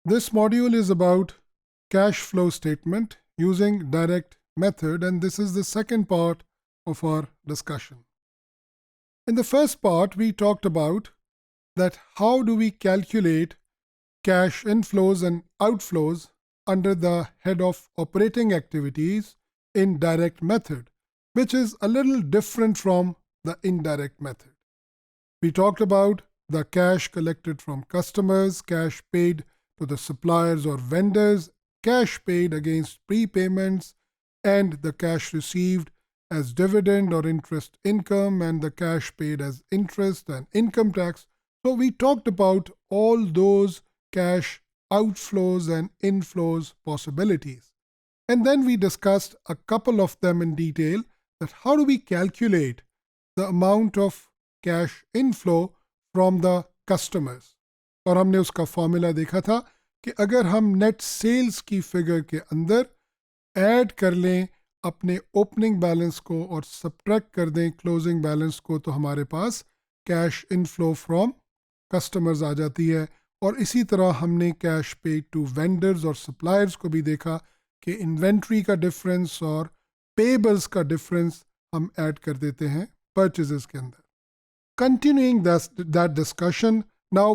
This module is about cash flow statement using direct method, and this is the second part of our discussion. In the first part, we talked about that how do we calculate cash inflows and outflows under the head of operating activities in direct method, which is a little different from the indirect method. We talked about the cash collected from customers, cash paid to the suppliers or vendors, cash paid against prepayments, and the cash received as dividend or interest income, and the cash paid as interest and income tax. So we talked about all those cash outflows and inflows possibilities. And then we discussed a couple of them in detail, that how do we calculate the amount of cash inflow from the customers. और हमने उसका formula देखा था कि अगर हम net sales की figure के अंदर ऐड कर लें अपने ओपनिंग बैलेंस को और सब्ट्रैक्ट कर दें क्लोजिंग बैलेंस को, तो हमारे पास कैश इनफ्लो फ्रॉम कस्टमर्स आ जाती है. और इसी तरह हमने कैश पेड टू वेंडर्स और सप्लायर्स को भी देखा कि इन्वेंट्री का डिफरेंस और पेबल्स का डिफरेंस हम ऐड कर देते हैं परचेजेस के अंदर. Continuing that discussion, now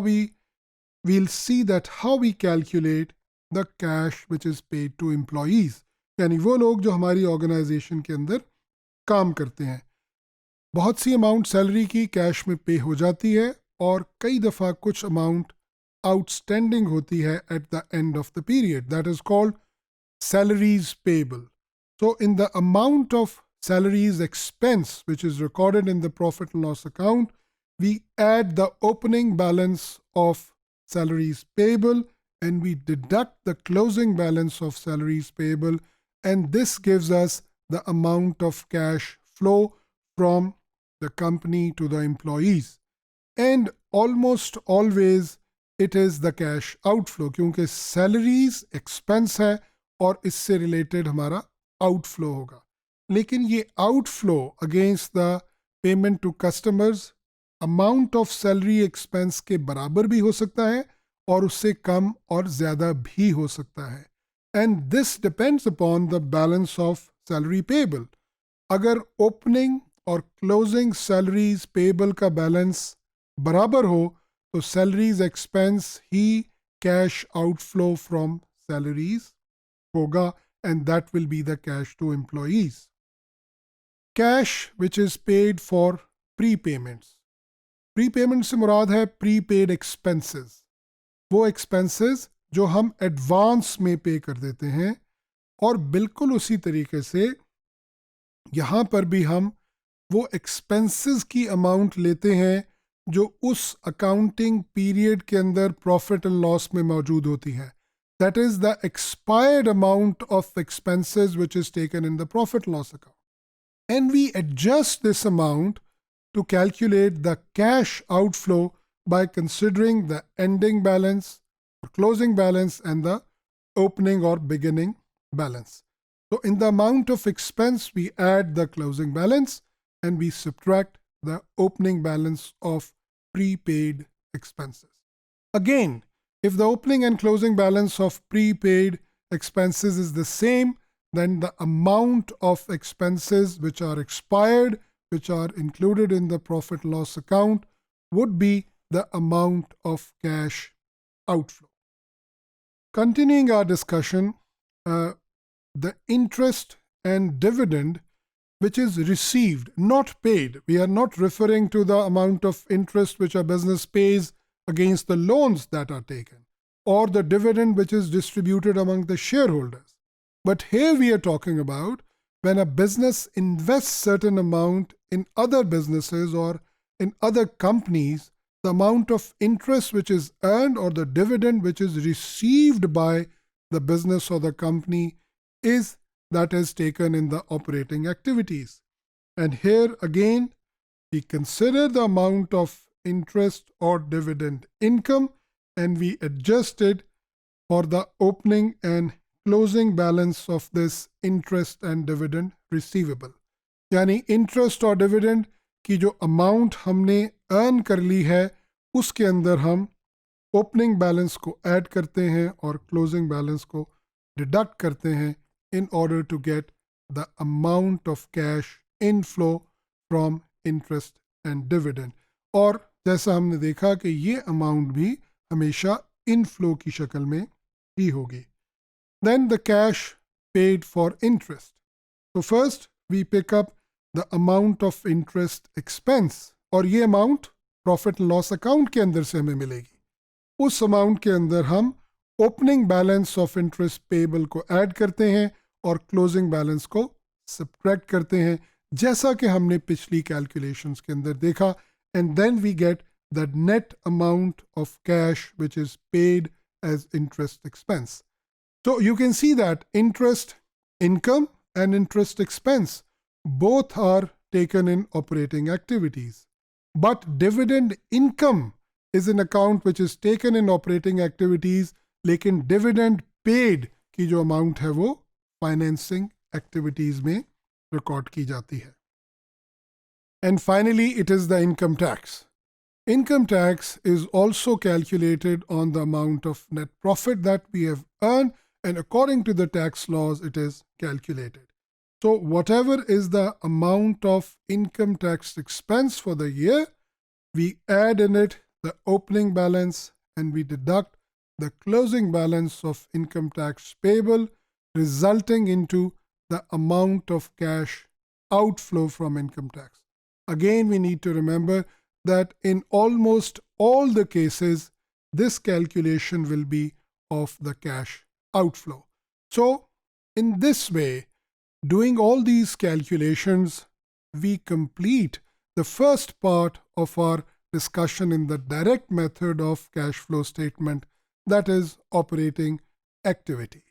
we'll see that how we calculate the cash which is paid to employees, यानी वो लोग जो हमारी ऑर्गेनाइजेशन के अंदर काम करते हैं. बहुत सी अमाउंट सैलरी की कैश में पे हो जाती है और कई दफ़ा कुछ अमाउंट आउटस्टैंडिंग होती है at the end of the period. That is called salaries payable. So in the amount of salaries expense which is recorded in the profit and loss account, we add the opening balance of salaries payable and we deduct the closing balance of salaries payable, and this gives us the amount of cash flow from the company to the employees. And almost always it is the cash outflow, क्योंकि salaries expense है और इससे related हमारा outflow होगा. लेकिन ये outflow against the payment to customers amount of salary expense के बराबर भी हो सकता है और उससे कम और ज़्यादा भी हो सकता है. And this depends upon the balance of salary payable. अगर ओपनिंग और क्लोजिंग सैलरीज पेबल का बैलेंस बराबर हो तो salaries expense he cash outflow from salaries होगा, and that will be the cash to employees. Cash which is paid for prepayments. Prepayment से मुराद है prepaid expenses. वो expenses जो हम एडवांस में पे कर देते हैं, और बिल्कुल उसी तरीके से यहाँ पर भी हम वो expenses की अमाउंट लेते हैं जो उस अकाउंटिंग पीरियड के अंदर प्रॉफिट एंड लॉस में मौजूद होती है. That is the expired amount of expenses which is taken in the profit loss account. And we adjust this amount to calculate the cash outflow by considering the ending balance, or closing balance, and the opening or beginning balance. So in the amount of expense, we add the closing balance and we subtract the opening balance of prepaid expenses. Again, if the opening and closing balance of prepaid expenses is the same, then the amount of expenses which are expired, which are included in the profit loss account, would be the amount of cash outflow. Continuing our discussion, the interest and dividend which is received, not paid. We are not referring to the amount of interest which a business pays against the loans that are taken, or the dividend which is distributed among the shareholders. But here we are talking about when a business invests certain amount in other businesses or in other companies, the amount of interest which is earned or the dividend which is received by the business or the company is that is taken in the operating activities. And here again, we consider the amount of interest or dividend income and we adjust it for the opening and closing balance of this interest and dividend receivable. यानी interest और dividend की जो amount हमने earn कर ली है उसके अंदर हम ओपनिंग बैलेंस को ऐड करते हैं और क्लोजिंग बैलेंस को डिडक्ट करते हैं in order to get the amount of cash inflow from interest and dividend. और जैसा हमने देखा कि ये अमाउंट भी हमेशा इनफ्लो की शक्ल में ही होगी. Then the cash paid for interest. So first we pick up the amount of interest expense और ये amount profit and loss account के अंदर से हमें मिलेगी. उस अमाउंट के अंदर हम opening balance of interest payable को ऐड करते हैं और क्लोजिंग बैलेंस को सब्ट्रैक्ट करते हैं, जैसा कि हमने पिछली कैलकुलेशंस के अंदर देखा. And then we get the net amount of cash which is paid as interest expense. So you can see that interest income and interest expense both are taken in operating activities. But dividend income is an account which is taken in operating activities, लेकिन dividend paid की जो amount है वो financing activities में record की जाती है. And finally it is the income tax. Income tax is also calculated on the amount of net profit that we have earned, and according to the tax laws it is calculated. So whatever is the amount of income tax expense for the year, we add in it the opening balance and we deduct the closing balance of income tax payable, resulting into the amount of cash outflow from income tax. Again, we need to remember that in almost all the cases, this calculation will be of the cash outflow. So in this way, doing all these calculations, we complete the first part of our discussion in the direct method of cash flow statement, that is operating activity.